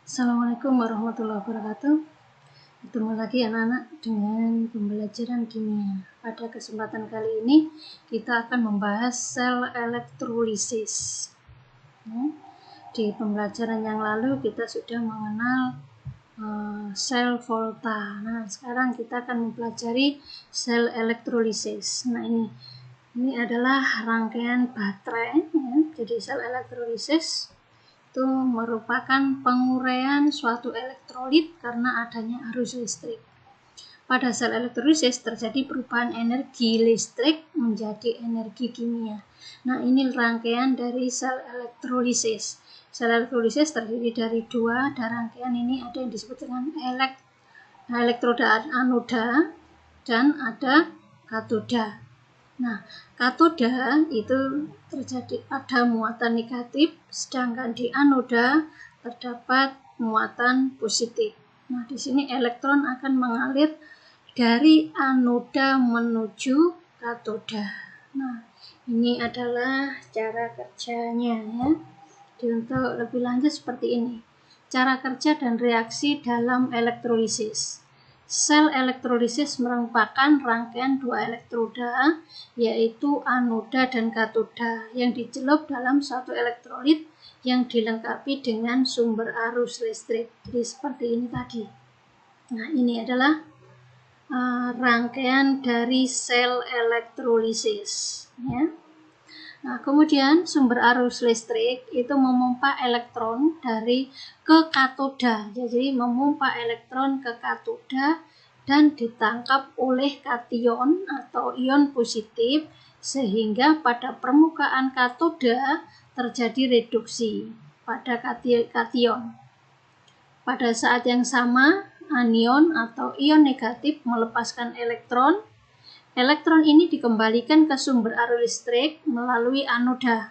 Assalamualaikum warahmatullahi wabarakatuh. Ketemu lagi anak-anak dengan pembelajaran kimia. Pada kesempatan kali ini kita akan membahas sel elektrolisis. Di pembelajaran yang lalu kita sudah mengenal sel volta. Nah, sekarang kita akan mempelajari sel elektrolisis. Nah, ini adalah rangkaian baterai. Jadi sel elektrolisis itu merupakan penguraian suatu elektrolit karena adanya arus listrik. Pada sel elektrolisis terjadi perubahan energi listrik menjadi energi kimia. Nah, ini rangkaian dari sel elektrolisis. Sel elektrolisis terdiri dari dua, dan rangkaian ini ada yang disebut dengan elektroda anoda dan ada katoda. Nah, katoda itu terjadi pada muatan negatif, sedangkan di anoda terdapat muatan positif. Nah, di sini elektron akan mengalir dari anoda menuju katoda. Nah, ini adalah cara kerjanya ya. Untuk lebih lanjut seperti ini. Cara kerja dan reaksi dalam elektrolisis. Sel elektrolisis merupakan rangkaian dua elektroda, yaitu anoda dan katoda, yang dicelup dalam suatu elektrolit yang dilengkapi dengan sumber arus listrik. Jadi seperti ini tadi. Nah, ini adalah rangkaian dari sel elektrolisis. Ya. Nah, kemudian sumber arus listrik itu memompa elektron ke katoda. Jadi memompa elektron ke katoda dan ditangkap oleh kation atau ion positif sehingga pada permukaan katoda terjadi reduksi pada kation. Pada saat yang sama, anion atau ion negatif melepaskan elektron. Elektron ini dikembalikan ke sumber arus listrik melalui anoda.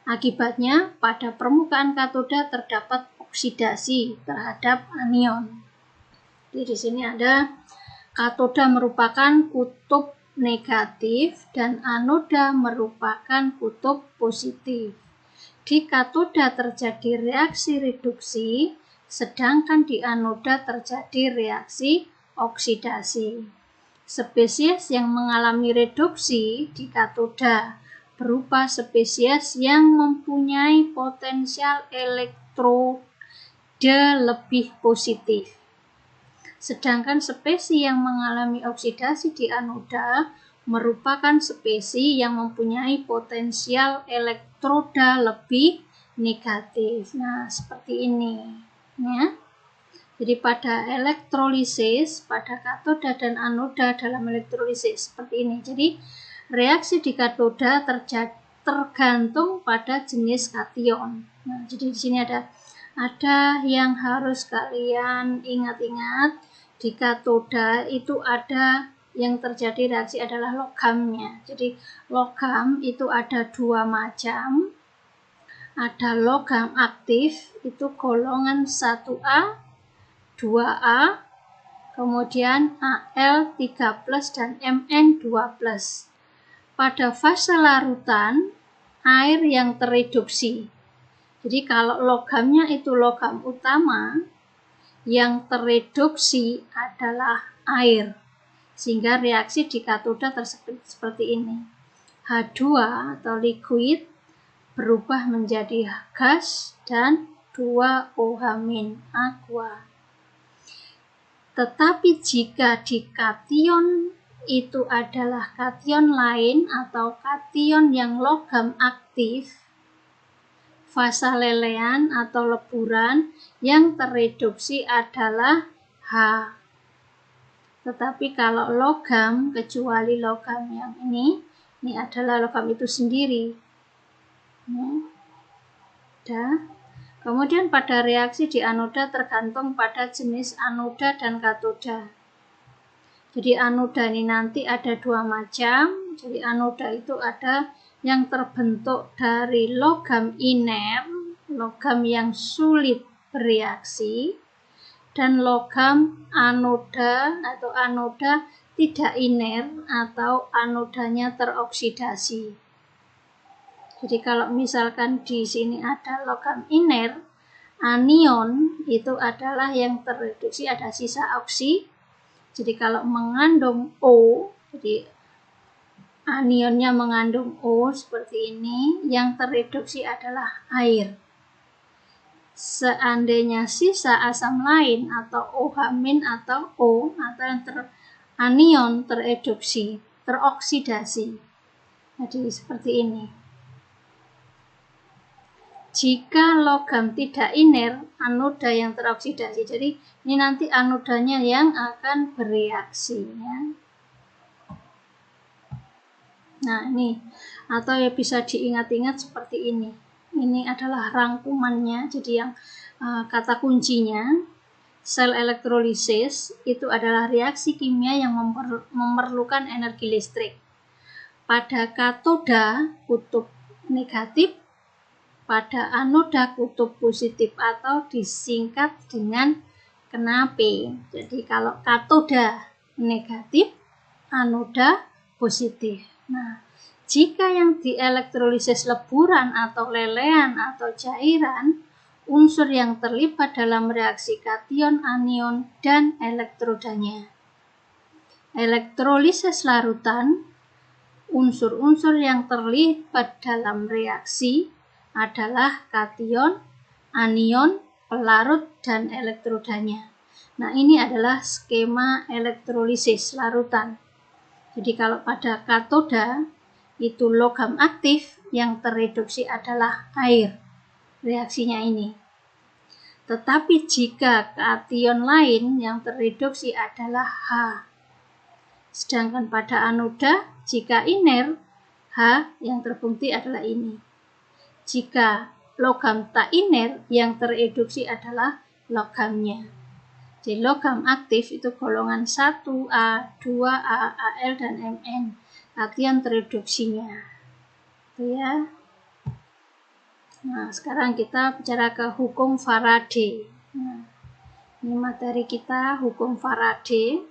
Akibatnya, pada permukaan katoda terdapat oksidasi terhadap anion. Jadi di sini ada katoda merupakan kutub negatif dan anoda merupakan kutub positif. Di katoda terjadi reaksi reduksi, sedangkan di anoda terjadi reaksi oksidasi. Spesies yang mengalami reduksi di katoda berupa spesies yang mempunyai potensial elektroda lebih positif. Sedangkan spesies yang mengalami oksidasi di anoda merupakan spesies yang mempunyai potensial elektroda lebih negatif. Nah, seperti ini ya. Jadi pada elektrolisis, pada katoda dan anoda dalam elektrolisis seperti ini. Jadi reaksi di katoda tergantung pada jenis kation. Nah, jadi di sini ada yang harus kalian ingat-ingat. Di katoda itu ada yang terjadi reaksi adalah logamnya. Jadi logam itu ada dua macam. Ada logam aktif itu golongan 1A, 2A, kemudian Al3+ dan Mn2+. Pada fase larutan, air yang tereduksi. Jadi kalau logamnya itu logam utama, yang tereduksi adalah air. Sehingga reaksi di katoda tersebut seperti ini. H2 atau liquid berubah menjadi gas dan 2OH- aqua. Tetapi jika di kation itu adalah kation lain atau kation yang logam aktif, fasa lelehan atau leburan, yang tereduksi adalah H. Tetapi kalau logam, kecuali logam yang ini adalah logam itu sendiri. Kemudian pada reaksi di anoda tergantung pada jenis anoda dan katoda. Jadi anoda ini nanti ada dua macam. Jadi anoda itu ada yang terbentuk dari logam iner, logam yang sulit bereaksi, dan logam anoda atau anoda tidak iner atau anodanya teroksidasi. Jadi kalau misalkan di sini ada logam iner, Anion itu adalah yang tereduksi ada sisa oksi. Jadi kalau mengandung O, jadi anionnya mengandung O seperti ini, yang tereduksi adalah air. Seandainya sisa asam lain atau OH- atau O atau yang anion tereduksi, teroksidasi. Jadi seperti ini. Jika logam tidak iner, anoda yang teroksidasi. Jadi ini nanti anodanya yang akan bereaksi ya. Nah ini, atau ya bisa diingat-ingat seperti ini. Ini adalah rangkumannya, jadi yang kata kuncinya, sel elektrolisis itu adalah reaksi kimia yang memerlukan energi listrik. Pada katoda kutub negatif, pada anoda kutub positif atau disingkat dengan kenape. Jadi kalau katoda negatif, anoda positif. Nah, jika yang dielektrolisis leburan atau lelehan atau cairan, unsur yang terlibat dalam reaksi kation, anion, dan elektrodanya. Elektrolisis larutan, unsur-unsur yang terlibat dalam reaksi adalah kation, anion, pelarut, dan elektrodanya. Nah, ini adalah skema elektrolisis larutan. Jadi kalau pada katoda itu logam aktif, yang tereduksi adalah air. Reaksinya ini. Tetapi jika kation lain yang tereduksi adalah H. Sedangkan pada anoda, jika iner, H yang terbukti adalah ini. Jika logam tak iner, yang tereduksi adalah logamnya. Jadi logam aktif itu golongan 1A, 2A, Al, dan Mn. Kation tereduksinya. Itu ya. Nah, sekarang kita bicara ke hukum Faraday. Nah, ini materi kita hukum Faraday.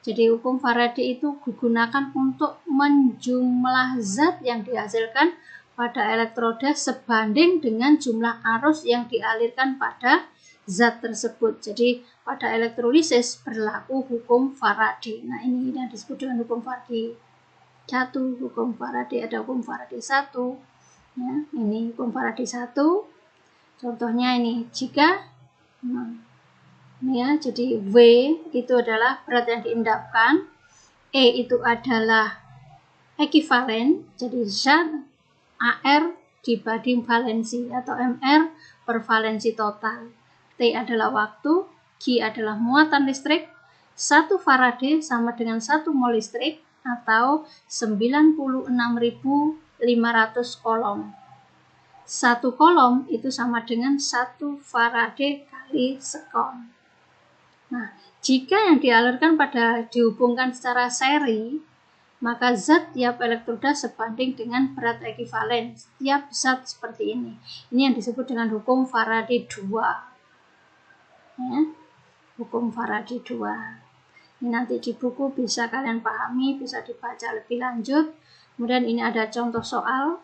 Jadi hukum Faraday itu digunakan untuk menjumlah zat yang dihasilkan pada elektroda sebanding dengan jumlah arus yang dialirkan pada zat tersebut. Jadi pada elektrolisis berlaku hukum Faraday. Nah, ini yang disebut dengan hukum Faraday 1, hukum Faraday, ada hukum Faraday 1. Ya, ini hukum Faraday 1. Contohnya ini, jika ini ya, jadi V itu adalah berat yang diendapkan, E itu adalah ekivalen, jadi zat, AR dibanding valensi atau MR per valensi total. T adalah waktu, G adalah muatan listrik, 1 Faraday sama dengan 1 mol listrik atau 96.500 kolom. 1 kolom itu sama dengan 1 Faraday kali sekon. Nah, jika yang dialirkan dihubungkan secara seri, maka zat tiap elektroda sebanding dengan berat ekivalen setiap zat seperti ini. Ini yang disebut dengan hukum Faraday 2. Ya, hukum Faraday 2. Ini nanti di buku bisa kalian pahami, bisa dibaca lebih lanjut. Kemudian ini ada contoh soal.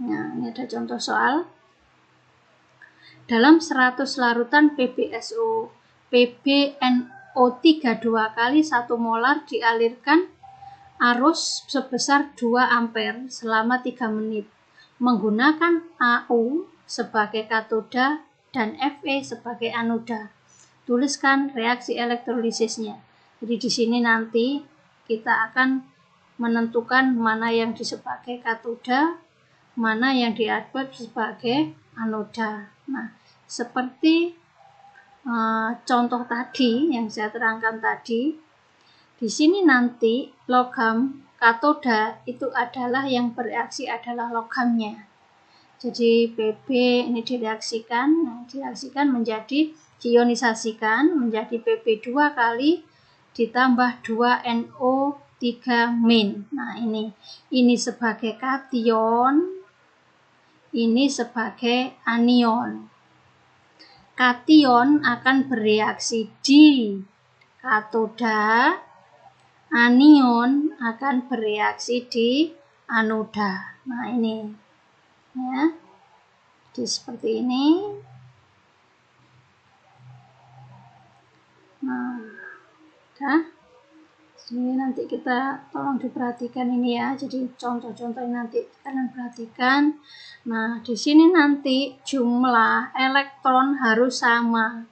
Nah, ini ada contoh soal. Dalam 100 larutan PbSO, PbNO3 2 kali 1 molar dialirkan arus sebesar 2 ampere selama 3 menit menggunakan AU sebagai katoda dan Fe sebagai anoda. Tuliskan reaksi elektrolisisnya. Jadi di sini nanti kita akan menentukan mana yang sebagai katoda, mana yang dianggap sebagai anoda. Nah, seperti contoh tadi yang saya terangkan tadi, di sini nanti logam katoda itu adalah yang bereaksi adalah logamnya. Jadi Pb ini direaksikan menjadi diionisasikan menjadi Pb2 kali ditambah 2NO3-. Nah, ini sebagai kation, ini sebagai anion. Kation akan bereaksi di katoda, anion akan bereaksi di anoda. Nah, ini ya, jadi seperti ini. Nah, ini nanti kita tolong diperhatikan ini ya. Jadi contoh-contoh ini nanti kalian perhatikan. Nah, di sini nanti jumlah elektron harus sama,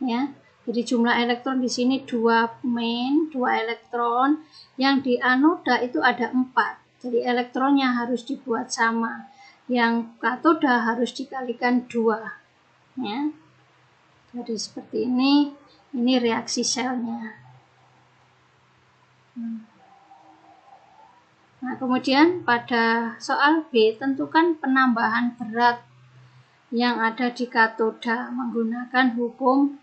ya. Jadi jumlah elektron di sini 2 main, 2 elektron. Yang di anoda itu ada 4. Jadi elektronnya harus dibuat sama. Yang katoda harus dikalikan 2, ya. Jadi seperti ini reaksi selnya. Nah, kemudian pada soal B, tentukan penambahan berat yang ada di katoda menggunakan hukum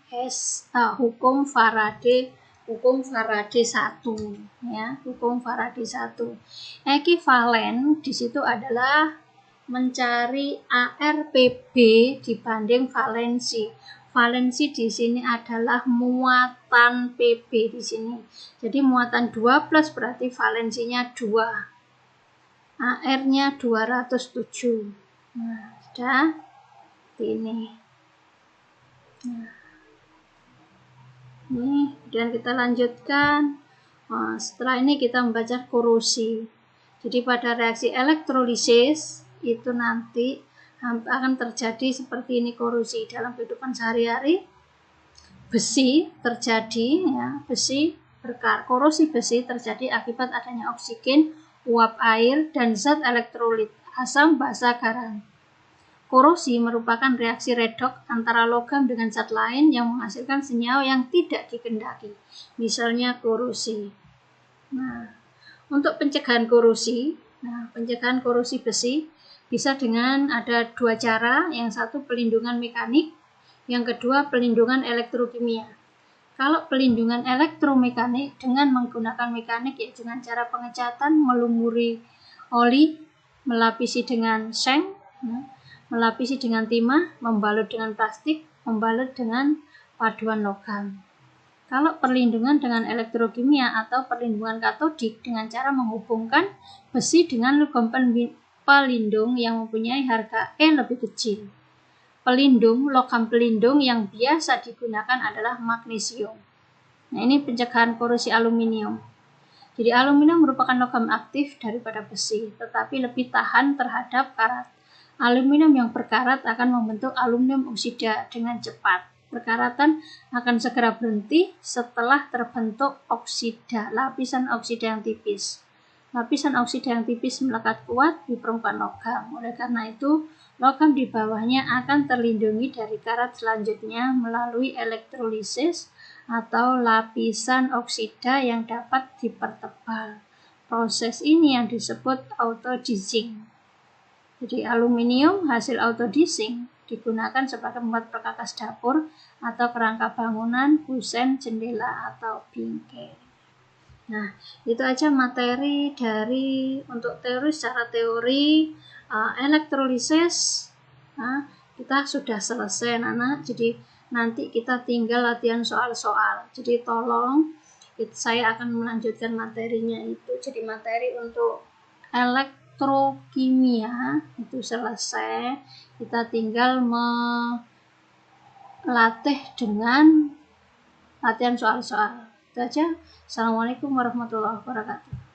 Faraday 1, ya, hukum Faraday 1. Ekivalen di situ adalah mencari ARPB dibanding valensi. Valensi di sini adalah muatan PB di sini. Jadi muatan 2 plus berarti valensinya 2. AR-nya 207. Nah, sudah ini. Nah, ini kemudian kita lanjutkan. Setelah ini kita membaca korosi. Jadi pada reaksi elektrolisis itu nanti akan terjadi seperti ini korosi dalam kehidupan sehari-hari. Besi terjadi, ya, korosi besi terjadi akibat adanya oksigen, uap air, dan zat elektrolit, asam, basa, garam. Korosi merupakan reaksi redoks antara logam dengan zat lain yang menghasilkan senyawa yang tidak dikehendaki, misalnya korosi. Nah, untuk pencegahan korosi besi bisa dengan ada 2 cara. Yang satu pelindungan mekanik, yang kedua pelindungan elektrokimia. Kalau pelindungan elektromekanik dengan menggunakan mekanik, ya dengan cara pengecatan, melumuri oli, melapisi dengan seng, melapisi dengan timah, membalut dengan plastik, membalut dengan paduan logam. Kalau perlindungan dengan elektrokimia atau perlindungan katodik dengan cara menghubungkan besi dengan logam pelindung yang mempunyai harga E lebih kecil. Logam pelindung yang biasa digunakan adalah magnesium. Nah, ini pencegahan korosi aluminium. Jadi aluminium merupakan logam aktif daripada besi, tetapi lebih tahan terhadap karat. Aluminium yang berkarat akan membentuk aluminium oksida dengan cepat. Perkaratan akan segera berhenti setelah terbentuk oksida, lapisan oksida yang tipis. Lapisan oksida yang tipis melekat kuat di permukaan logam. Oleh karena itu, logam di bawahnya akan terlindungi dari karat selanjutnya melalui elektrolisis atau lapisan oksida yang dapat dipertebal. Proses ini yang disebut autodising. Jadi aluminium hasil autodising digunakan sebagai pembuat perkakas dapur atau kerangka bangunan, kusen, jendela, atau bingkai. Nah, itu aja materi untuk teori. Secara teori elektrolisis kita sudah selesai, anak. Jadi nanti kita tinggal latihan soal-soal. Jadi tolong saya akan melanjutkan materinya itu. Jadi materi untuk elektrokimia itu selesai. Kita tinggal melatih dengan latihan soal-soal. Itu aja. Assalamualaikum warahmatullahi wabarakatuh.